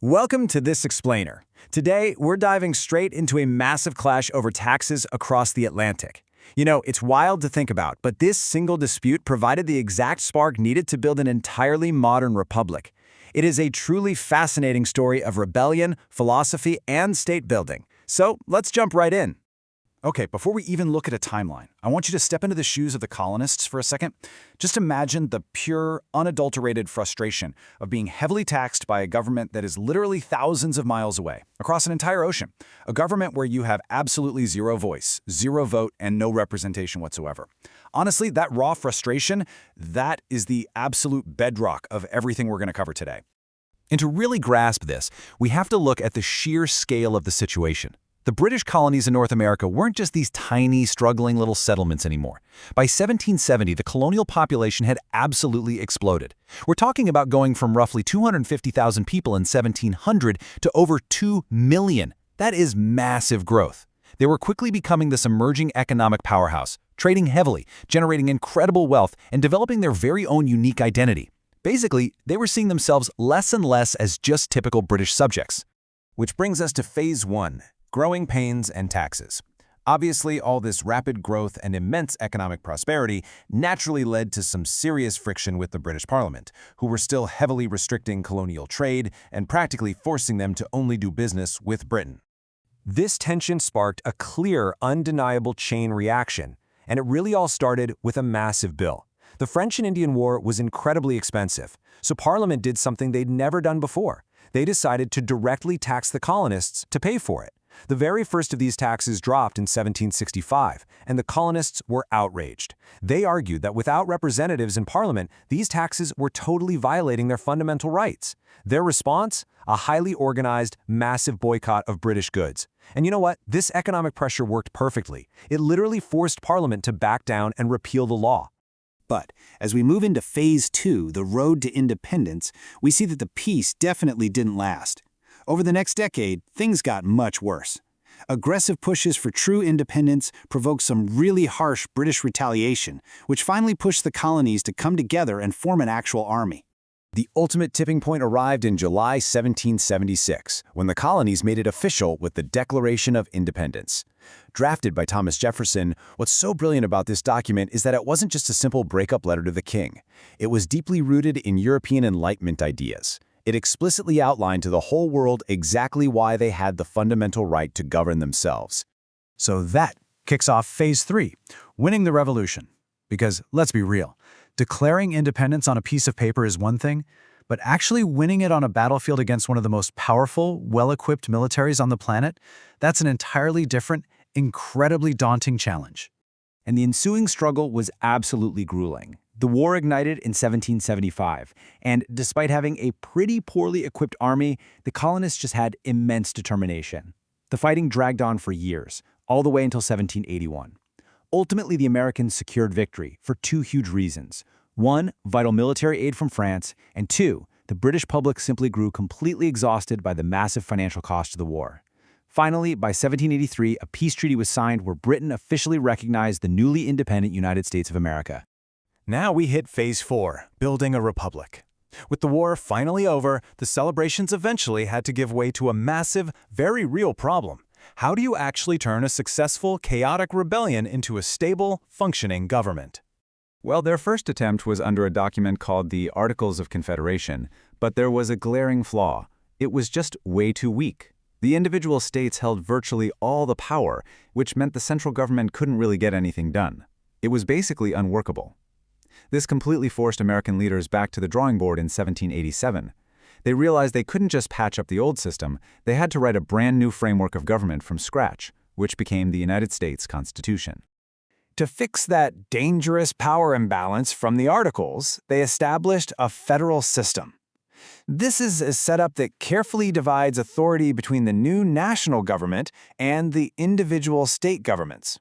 Welcome to This Explainer. Today, we're diving straight into a massive clash over taxes across the Atlantic. You know, it's wild to think about, but this single dispute provided the exact spark needed to build an entirely modern republic. It is a truly fascinating story of rebellion, philosophy, and state building. So, let's jump right in. Okay, before we even look at a timeline, I want you to step into the shoes of the colonists for a second. Just imagine the pure, unadulterated frustration of being heavily taxed by a government that is literally thousands of miles away, across an entire ocean. A government where you have absolutely zero voice, zero vote, and no representation whatsoever. Honestly, that raw frustration, that is the absolute bedrock of everything we're going to cover today. And to really grasp this, we have to look at the sheer scale of the situation. The British colonies in North America weren't just these tiny, struggling little settlements anymore. By 1770, the colonial population had absolutely exploded. We're talking about going from roughly 250,000 people in 1700 to over 2 million. That is massive growth. They were quickly becoming this emerging economic powerhouse, trading heavily, generating incredible wealth, and developing their very own unique identity. Basically, they were seeing themselves less and less as just typical British subjects. Which brings us to Phase 1. Growing pains and taxes. Obviously, all this rapid growth and immense economic prosperity naturally led to some serious friction with the British Parliament, who were still heavily restricting colonial trade and practically forcing them to only do business with Britain. This tension sparked a clear, undeniable chain reaction, and it really all started with a massive bill. The French and Indian War was incredibly expensive, so Parliament did something they'd never done before. They decided to directly tax the colonists to pay for it. The very first of these taxes dropped in 1765, and the colonists were outraged. They argued that without representatives in Parliament, these taxes were totally violating their fundamental rights. Their response? A highly organized, massive boycott of British goods. And you know what? This economic pressure worked perfectly. It literally forced Parliament to back down and repeal the law. But as we move into Phase 2, the road to independence, we see that the peace definitely didn't last. Over the next decade, things got much worse. Aggressive pushes for true independence provoked some really harsh British retaliation, which finally pushed the colonies to come together and form an actual army. The ultimate tipping point arrived in July 1776, when the colonies made it official with the Declaration of Independence. Drafted by Thomas Jefferson, what's so brilliant about this document is that it wasn't just a simple breakup letter to the king. It was deeply rooted in European Enlightenment ideas. It explicitly outlined to the whole world exactly why they had the fundamental right to govern themselves. So that kicks off Phase 3, winning the revolution. Because, let's be real, declaring independence on a piece of paper is one thing, but actually winning it on a battlefield against one of the most powerful, well-equipped militaries on the planet, that's an entirely different, incredibly daunting challenge. And the ensuing struggle was absolutely grueling. The war ignited in 1775, and despite having a pretty poorly equipped army, the colonists just had immense determination. The fighting dragged on for years, all the way until 1781. Ultimately, the Americans secured victory for two huge reasons. One, vital military aid from France, and two, the British public simply grew completely exhausted by the massive financial cost of the war. Finally, by 1783, a peace treaty was signed where Britain officially recognized the newly independent United States of America. Now we hit Phase 4, building a republic. With the war finally over, the celebrations eventually had to give way to a massive, very real problem. How do you actually turn a successful, chaotic rebellion into a stable, functioning government? Well, their first attempt was under a document called the Articles of Confederation, but there was a glaring flaw. It was just way too weak. The individual states held virtually all the power, which meant the central government couldn't really get anything done. It was basically unworkable. This completely forced American leaders back to the drawing board in 1787. They realized they couldn't just patch up the old system, they had to write a brand new framework of government from scratch, which became the United States Constitution. To fix that dangerous power imbalance from the Articles, they established a federal system. This is a setup that carefully divides authority between the new national government and the individual state governments.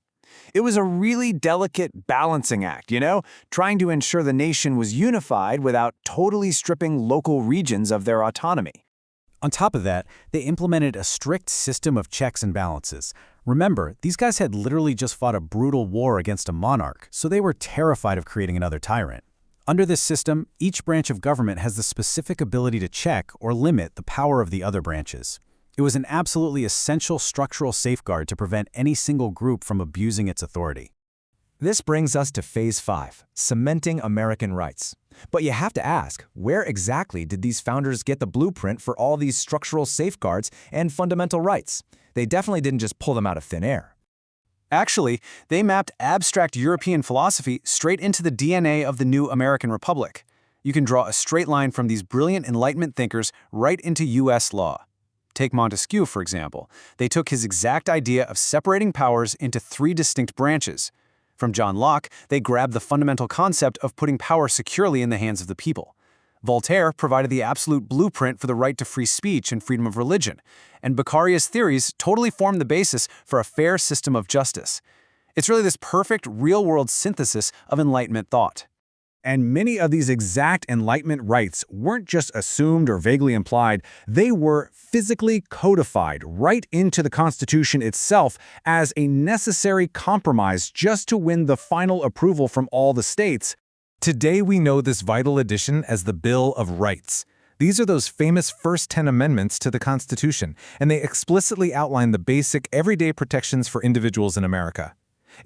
It was a really delicate balancing act, trying to ensure the nation was unified without totally stripping local regions of their autonomy. On top of that, they implemented a strict system of checks and balances. Remember, these guys had literally just fought a brutal war against a monarch, so they were terrified of creating another tyrant. Under this system, each branch of government has the specific ability to check or limit the power of the other branches. It was an absolutely essential structural safeguard to prevent any single group from abusing its authority. This brings us to Phase 5, cementing American rights. But you have to ask, where exactly did these founders get the blueprint for all these structural safeguards and fundamental rights? They definitely didn't just pull them out of thin air. Actually, they mapped abstract European philosophy straight into the DNA of the new American Republic. You can draw a straight line from these brilliant Enlightenment thinkers right into U.S. law. Take Montesquieu, for example. They took his exact idea of separating powers into 3 distinct branches. From John Locke, they grabbed the fundamental concept of putting power securely in the hands of the people. Voltaire provided the absolute blueprint for the right to free speech and freedom of religion, and Beccaria's theories totally formed the basis for a fair system of justice. It's really this perfect, real-world synthesis of Enlightenment thought. And many of these exact Enlightenment rights weren't just assumed or vaguely implied, they were physically codified right into the Constitution itself as a necessary compromise just to win the final approval from all the states. Today we know this vital addition as the Bill of Rights. These are those famous first 10 amendments to the Constitution, and they explicitly outline the basic, everyday protections for individuals in America.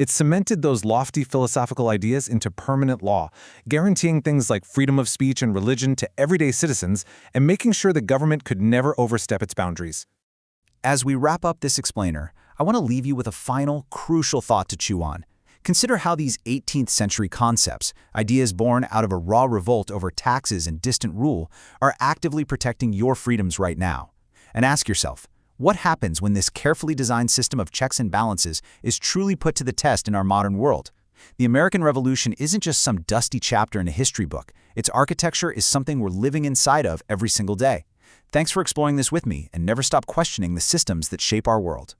It cemented those lofty philosophical ideas into permanent law, guaranteeing things like freedom of speech and religion to everyday citizens and making sure the government could never overstep its boundaries. As we wrap up this explainer, I want to leave you with a final, crucial thought to chew on. Consider how these 18th century concepts, ideas born out of a raw revolt over taxes and distant rule, are actively protecting your freedoms right now. And ask yourself, what happens when this carefully designed system of checks and balances is truly put to the test in our modern world? The American Revolution isn't just some dusty chapter in a history book. Its architecture is something we're living inside of every single day. Thanks for exploring this with me, and never stop questioning the systems that shape our world.